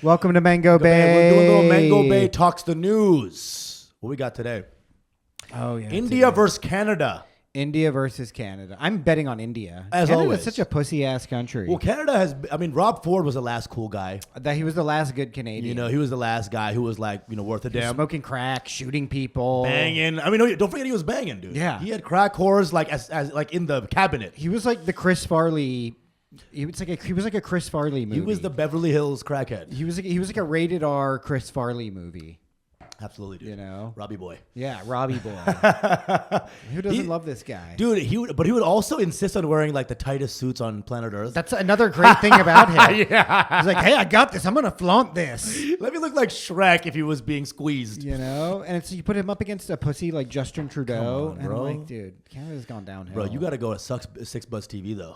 Welcome to Mango Bay. We're doing a little Mango Bay Talks the News. What we got today? Oh, yeah. India versus Canada. India versus Canada. I'm betting on India. As Canada's always. such a pussy-ass country. Well, Canada has... I mean, Rob Ford was the last cool guy. That he was the last good Canadian. You know, he was the last guy who was like, worth a damn. Smoking crack, shooting people. Banging. I mean, don't forget he was banging, dude. Yeah. He had crack whores like as like in the cabinet. He was like the Chris Farley... He was like a Chris Farley movie. He was the Beverly Hills crackhead. He was like a rated R Chris Farley movie. Absolutely, dude. You know, Robbie boy. Yeah, Robbie boy. Who doesn't love this guy, dude? He would also insist on wearing like the tightest suits on planet Earth. That's another great thing about him. Yeah, he's like, hey, I got this. I'm gonna flaunt this. Let me look like Shrek if he was being squeezed. You know, and it's you put him up against a pussy like Justin Trudeau, on, and bro. I'm like, dude, Canada's gone downhill. Bro, you got to go to Six Buzz TV though.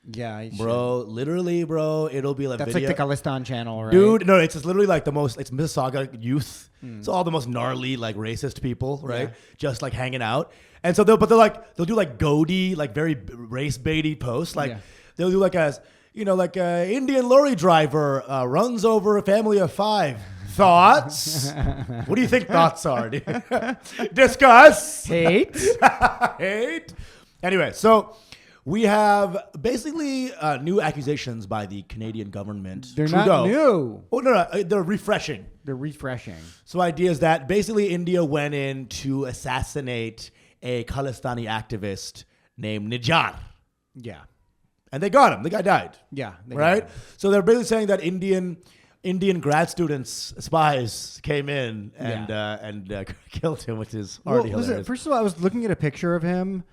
Yeah, I bro. should. Literally, bro. It'll be like that's video. like the Khalistan channel, right? Dude, no, it's just literally like the most. It's Mississauga youth. It's all the most gnarly, like racist people, right? Yeah. Just like hanging out, and so they'll do like goatee, like very race baity posts. Like they'll do like like a Indian lorry driver runs over a family of 5. Thoughts? What do you think thoughts are? Discuss. Hate. Hate. Anyway, so. We have basically new accusations by the Canadian government. They're Trudeau. not new. Oh, no, they're refreshing. They're refreshing. So idea is that basically India went in to assassinate a Khalistani activist named Nijar. Yeah. And they got him. The guy died. Yeah. Right? So they're basically saying that Indian grad students, spies, came in and killed him, which is already hilarious. Listen, first of all, I was looking at a picture of him.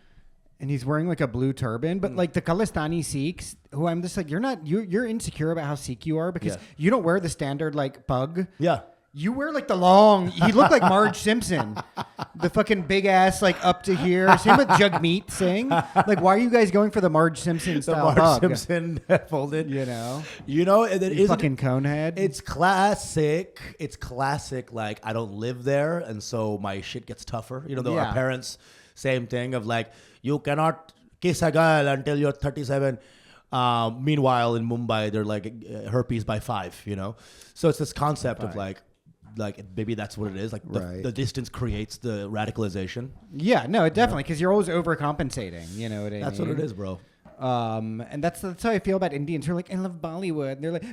And he's wearing like a blue turban, but like the Khalistani Sikhs, who I'm just like, you're insecure about how Sikh you are because you don't wear the standard like pug. Yeah. You wear like the long. You look like Marge Simpson, the fucking big ass like up to here. Same with Jagmeet Singh. Like, why are you guys going for the Marge Simpson style Marge pug? Simpson folded. You know, and it you fucking conehead. It's classic. It's classic. Like I don't live there, and so my shit gets tougher. Our parents, same thing of like. You cannot kiss a girl until you're 37. Meanwhile, in Mumbai, they're like herpes by 5, So it's this concept of like maybe that's what it is. Like the distance creates the radicalization. Yeah, no, definitely. Because you're always overcompensating. You know what I mean? That's what it is, bro. And that's how I feel about Indians. They're like, I love Bollywood. And they're like,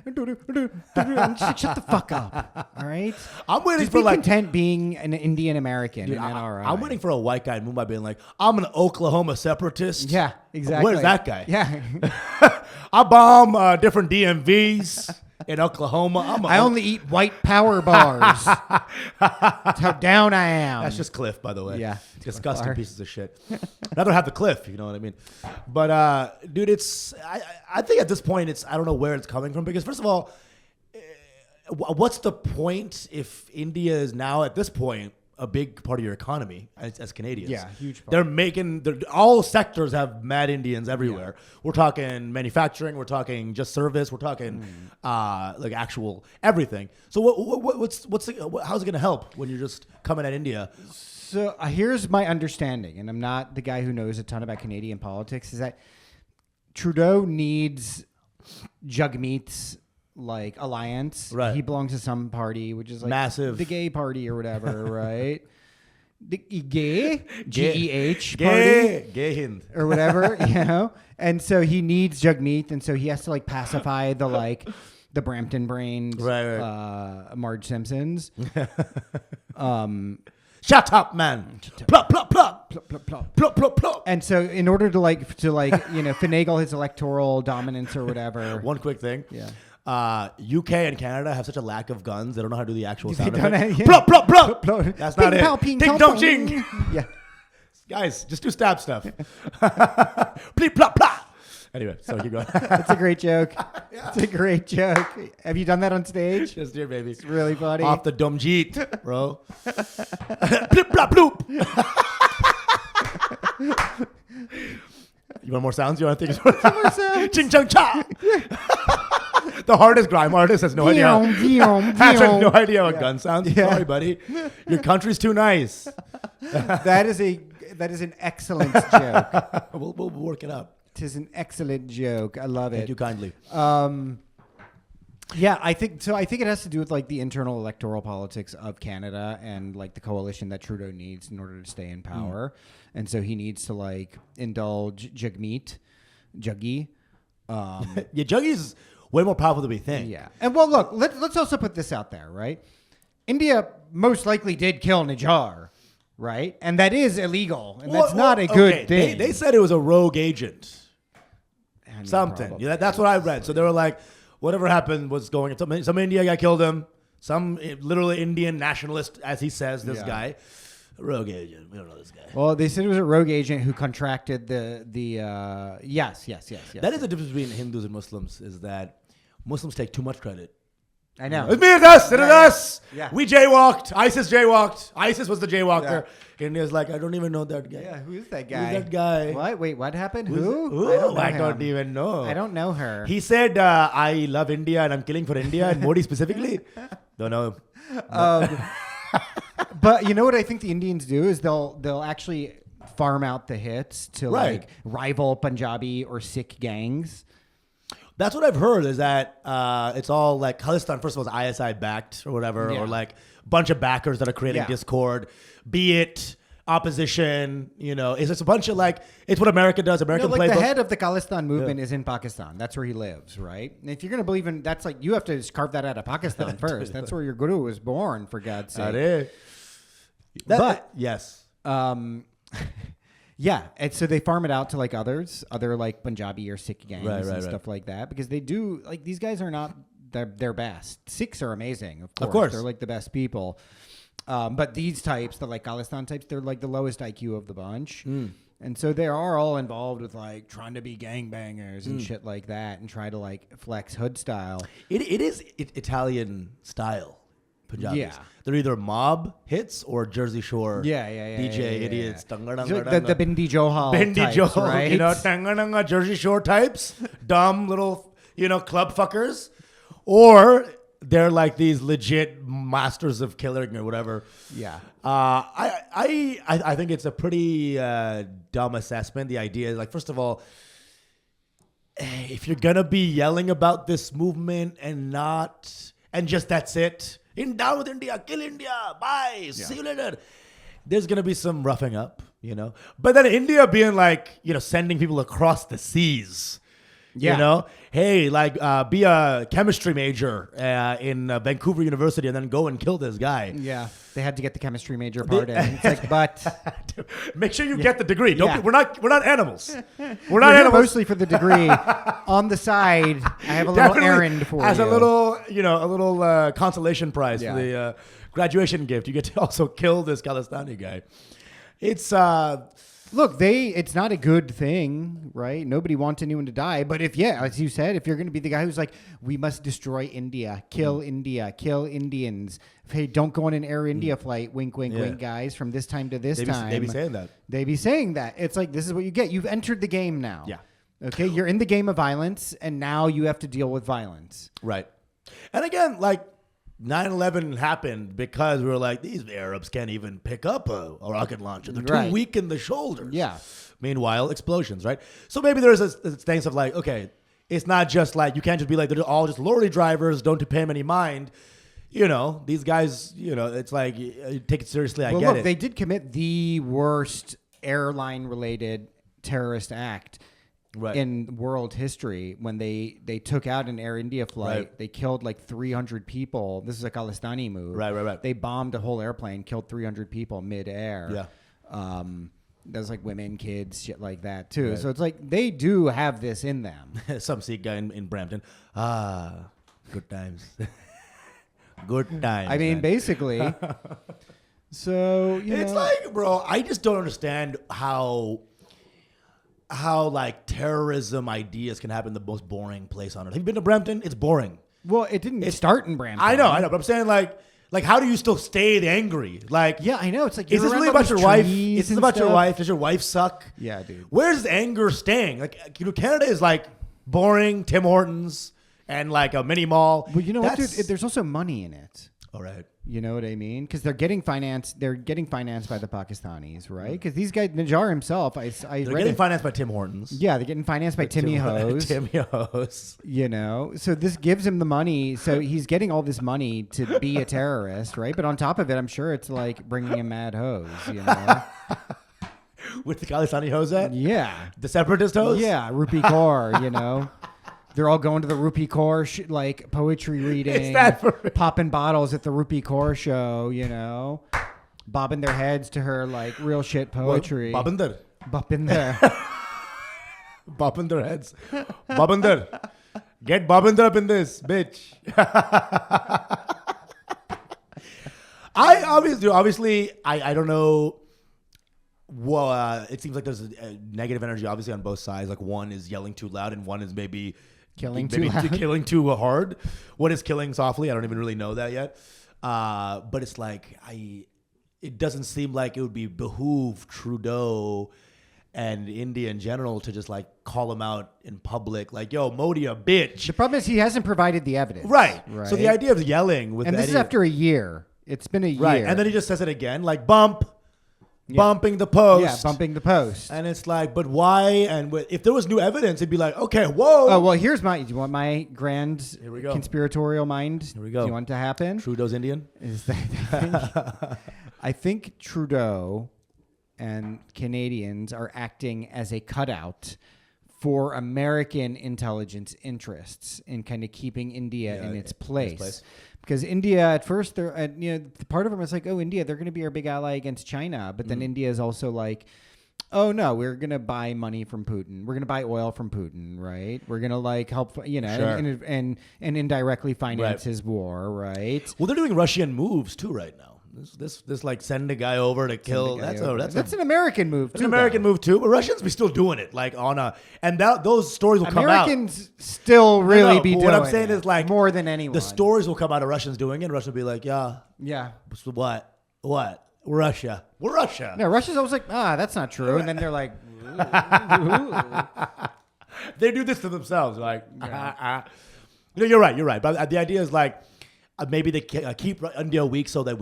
I'm just like, shut the fuck up. All right. I'm waiting just for be like content being an Indian American. Dude, and then all right. I'm waiting for a white guy in Mumbai being like, I'm an Oklahoma separatist. Yeah, exactly. Where's that guy? Yeah. I bomb different DMVs in Oklahoma. I only eat white power bars. That's how down I am. That's just Cliff, by the way. Yeah. Disgusting pieces of shit. I don't have the Cliff, you know what I mean? But, dude, I think at this point, I don't know where it's coming from. Because, first of all, what's the point if India is now, at this point, a big part of your economy as Canadians? Yeah, huge part. All sectors have mad Indians everywhere. Yeah. We're talking manufacturing. We're talking just service. We're talking like actual everything. So how's it going to help when you're just coming at India? So here's my understanding, and I'm not the guy who knows a ton about Canadian politics, is that Trudeau needs Jagmeet's like alliance. Right. He belongs to some party, which is like massive, the gay party or whatever, right? The gay GEH party, gay Hind or whatever, And so he needs Jagmeet, and so he has to like pacify the Brampton brained Marge Simpsons. Shut up, man! Plop plop plop plop plop plop plop plop plop. And so, in order to finagle his electoral dominance or whatever. One quick thing. Yeah. UK and Canada have such a lack of guns; they don't know how to do the actual sound of it. Yeah. Plop plop plop plop. That's not it. Ping Ding dong jing. Yeah. Guys, just do stab stuff. Pleep plop plop. Anyway, so keep going. That's a great joke. It's a great joke. Have you done that on stage? Just here, baby. It's really funny. Off the dumb jeet, bro. Plip plop bloop. You want more sounds? You want to think of more sounds? Ching chang cha. The hardest grime artist has no idea. Has no idea what gun sounds. Yeah. Sorry, buddy. Your country's too nice. That is an excellent joke. We'll work it up. It is an excellent joke. I love it. Thank you kindly. Yeah, I think so. I think it has to do with like the internal electoral politics of Canada and like the coalition that Trudeau needs in order to stay in power, and so he needs to like indulge Jagmeet, Juggy. Yeah, Juggy's way more powerful than we think. Yeah, and well, look, let's also put this out there, right? India most likely did kill Nijar, right? And that is illegal, and that's not a good thing. They said it was a rogue agent. Something. Yeah, that's what I read. So they were like, whatever happened was going. Some India guy killed him. Some literally Indian nationalist, as he says, this guy. Rogue agent. We don't know this guy. Well, they said it was a rogue agent who contracted the yes. That is the difference between Hindus and Muslims, is that Muslims take too much credit. I know. It's me, it's us, it is us. Yeah. We jaywalked. ISIS jaywalked. ISIS was the jaywalker. Yeah. India's like, I don't even know that guy. Yeah, who is that guy? Who's that guy? What? Wait, what happened? Who? I don't even know. I don't know her. He said, I love India and I'm killing for India and Modi specifically. Don't know. But you know what I think the Indians do is they'll actually farm out the hits to like rival Punjabi or Sikh gangs. That's what I've heard, is that it's all like Khalistan, first of all, is ISI backed or whatever, or like a bunch of backers that are creating discord, be it opposition, it's just a bunch of like, it's what America does. American like playbook. The head of the Khalistan movement is in Pakistan. That's where he lives, right? And if you're going to believe in, that's like, you have to just carve that out of Pakistan first. That's where your guru was born, for God's sake. Yes. Yeah, and so they farm it out to like other like Punjabi or Sikh gangs and stuff like that, because they do, like, these guys are not their best. Sikhs are amazing, of course. They're like the best people. But these types, the like Khalistan types, they're like the lowest IQ of the bunch. And so they are all involved with like trying to be gangbangers and shit like that, and try to like flex hood style. It is Italian style. Punjabis. Yeah. They're either mob hits or Jersey Shore DJ idiots. The Bindi Johal types, right? Tanga Jersey Shore types, dumb little, club fuckers. Or they're like these legit masters of killing or whatever. Yeah. I think it's a pretty dumb assessment. The idea is like, first of all, if you're going to be yelling about this movement and just that's it, down with India, kill India, bye, see you later. There's going to be some roughing up, But then India being like, sending people across the seas, Hey, like, be a chemistry major in Vancouver University and then go and kill this guy. Yeah, they had to get the chemistry major part in. It's like, but make sure you get the degree. We're not animals. We're not animals. Mostly for the degree. On the side, I have a little errand for you. As a little consolation prize for the graduation gift. You get to also kill this Khalistani guy. It's Look, it's not a good thing, right? Nobody wants anyone to die. But as you said, if you're going to be the guy who's like, we must destroy India, kill Indians. Hey, don't go on an Air India flight, wink, wink, wink, guys, from this time to this time. They be saying that. They be saying that. It's like, this is what you get. You've entered the game now. Yeah. Okay, you're in the game of violence, and now you have to deal with violence. Right. And again, like, 9/11 happened because we were like, these Arabs can't even pick up a rocket launcher. They're too weak in the shoulders. Yeah. Meanwhile, explosions, right? So maybe there's a things of like, okay, it's not just like, you can't just be like, they're all just lorry drivers, don't pay them any mind. These guys, it's like, take it seriously, I get it. They did commit the worst airline-related terrorist act in world history when they took out an Air India flight. Right. They killed like 300 people. This is a Khalistani move. Right. They bombed a whole airplane, killed 300 people mid-air. Yeah. There's like women, kids, shit like that too. Right. So it's like they do have this in them. Some Sikh guy in Brampton. Good times. Good times. I mean, basically. So, it's like, bro, I just don't understand how like terrorism ideas can happen in the most boring place on earth. Have you been to Brampton? It's boring. Well, it didn't start in Brampton. I know, but I'm saying like how do you still stay angry? Like, yeah, I know. It's like, is this really about your wife? Is this about your wife? Does your wife suck? Yeah, dude. Where's anger staying? Like, Canada is like boring Tim Hortons and like a mini mall. Well, you know what, dude? There's also money in it. All right. You know what I mean? Because they're getting financed. They're getting financed by the Pakistanis, right? Because these guys, Najjar himself, they're getting financed by Tim Hortons. Yeah, they're getting financed by Timmy Hose. Timmy Hose. You know, so this gives him the money. So he's getting all this money to be a terrorist, right? But on top of it, I'm sure it's like bringing a mad hose. You know. With the Khalistani hose at? Yeah. The separatist hose? Yeah, Rupi Kaur, you know. They're all going to the Rupi Kaur, like, poetry reading. Popping bottles at the Rupi Kaur show, you know. Bobbing their heads to her, like, real shit poetry. Babinder. Babinder. Bobbing their heads. Babinder. Get Babinder up in this, bitch. I don't know. Well, it seems like there's a negative energy, obviously, on both sides. Like, one is yelling too loud, and one is maybe killing too hard. One is killing softly. I don't even really know that yet. But it's like it doesn't seem like it would be behoove Trudeau and India in general to just like call him out in public, like, "Yo, Modi, a bitch." The problem is he hasn't provided the evidence. Right. So the idea of yelling with this is after a year. It's been a year. Right. And then he just says it again, like bumping the post. Yeah, bumping the post. And it's like, but why? And if there was new evidence, it'd be like, okay, whoa. Oh, well, do you want my grand conspiratorial mind? Here we go. Do you want it to happen? Trudeau's Indian? I think Trudeau and Canadians are acting as a cutout for American intelligence interests in kind of keeping India in its place. Because India, at first, part of them is like, oh, India, they're going to be our big ally against China. But then India is also like, oh, no, we're going to buy money from Putin. We're going to buy oil from Putin, right? We're going to like help, and indirectly finance his war, right? Well, they're doing Russian moves too right now. This like send a guy over to kill. That's an American move. It's an American move too. But Russians be still doing it like those stories will come out. Americans still really be doing it. What I'm saying is like more than anyone. The stories will come out of Russians doing it. And Russia will be like, yeah. So what? We're Russia. No, Russia's always like, that's not true. And then they're like, they do this to themselves. Like, you're right. But the idea is like, maybe they keep India weak so that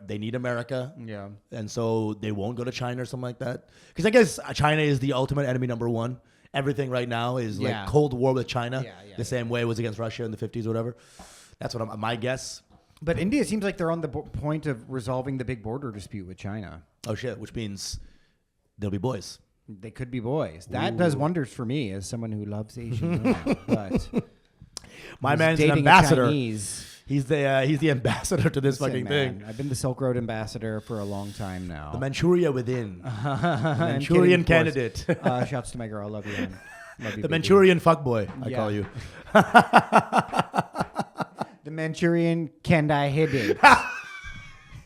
they need America. Yeah. And so they won't go to China or something like that. Because I guess China is the ultimate enemy number one. Everything right now is like Cold War with China. The same way it was against Russia in the 50s or whatever. That's what my guess. But India seems like they're on the point of resolving the big border dispute with China. Oh, shit. Which means they'll be boys. They could be boys. That does wonders for me as someone who loves Asian women. But my man's an ambassador. He's the ambassador to this fucking thing. I've been the Silk Road ambassador for a long time now. The Manchuria within. Manchurian candidate. Shouts to my girl. Love you. Love you, the Manchurian fuckboy, I call you. The Manchurian candidate.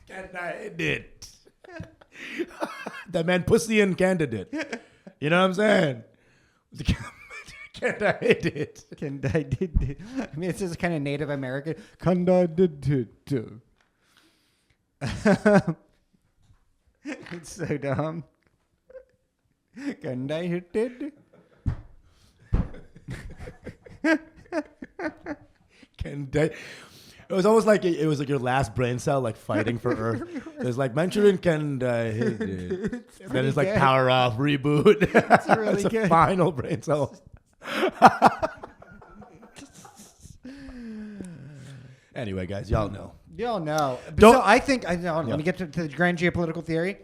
Candidate. The Manpussian candidate. You know what I'm saying? Candidate. I mean, it's just kind of Native American. Candidate. It's so dumb. Candidate. It was almost like it was like your last brain cell like fighting for Earth. There's like Manchurian candidate. Then it's like power off, reboot. It's really good. A final brain cell. Anyway, guys, y'all know. So I think let me get to the grand geopolitical theory.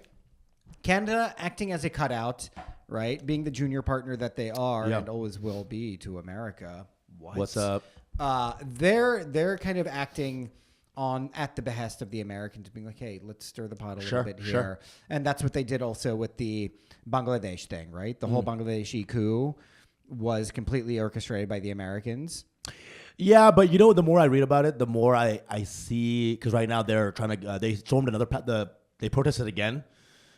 Canada acting as a cutout, right? Being the junior partner that they are and always will be to America. What's up? They're kind of acting at the behest of the Americans, being like, hey, let's stir the pot a little bit here. And that's what they did also with the Bangladesh thing, right? The whole Bangladeshi coup was completely orchestrated by the Americans. Yeah, but you know, the more I read about it, the more I see, because right now they're trying to, they stormed they protested again,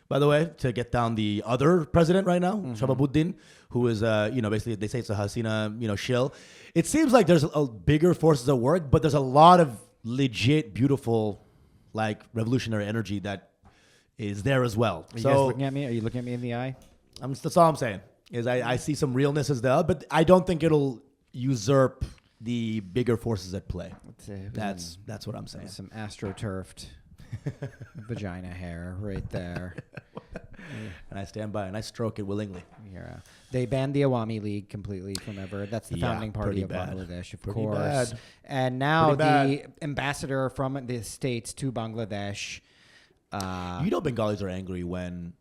by the way, to get down the other president right now, Shababuddin, who is, basically they say it's a Hasina, shill. It seems like there's bigger forces at work, but there's a lot of legit, beautiful, like revolutionary energy that is there as well. Are you guys looking at me? Are you looking at me in the eye? That's all I'm saying. Is I see some realness as there, but I don't think it'll usurp the bigger forces at play. That's what I'm saying. Some astroturfed vagina hair right there. And I stand by and I stroke it willingly. Yeah. They banned the Awami League completely from ever. That's the founding party of Bangladesh, of course. Bad. And now the ambassador from the States to Bangladesh. Bengalis are angry when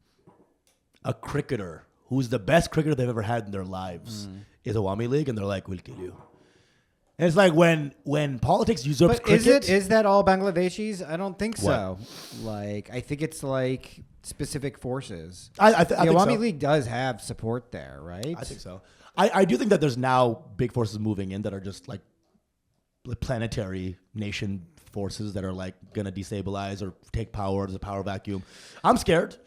a cricketer who's the best cricketer they've ever had in their lives is Awami League, and they're like, we'll kill you. And it's like when politics usurps cricket. Is that all Bangladeshis? I don't think so. Like, I think it's like specific forces. I the think Awami so. League does have support there, right? I think so. I do think that there's now big forces moving in that are just like planetary nation forces that are like going to destabilize or take power. There's a power vacuum. I'm scared.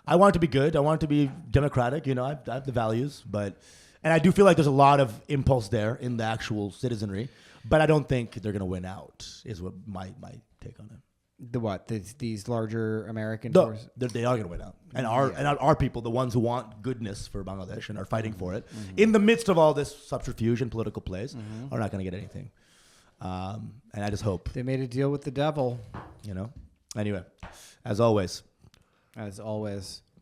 I want it to be good. I want it to be democratic. I have the values, and I do feel like there's a lot of impulse there in the actual citizenry, but I don't think they're going to win out, is what my take on it. These larger American forces? They are going to win out. And our people, the ones who want goodness for Bangladesh and are fighting for it, in the midst of all this subterfuge and political plays, are not going to get anything. And I just hope. They made a deal with the devil. Anyway, as always,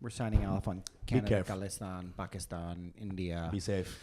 we're signing off on Canada, Khalistan, Pakistan, India. Be safe.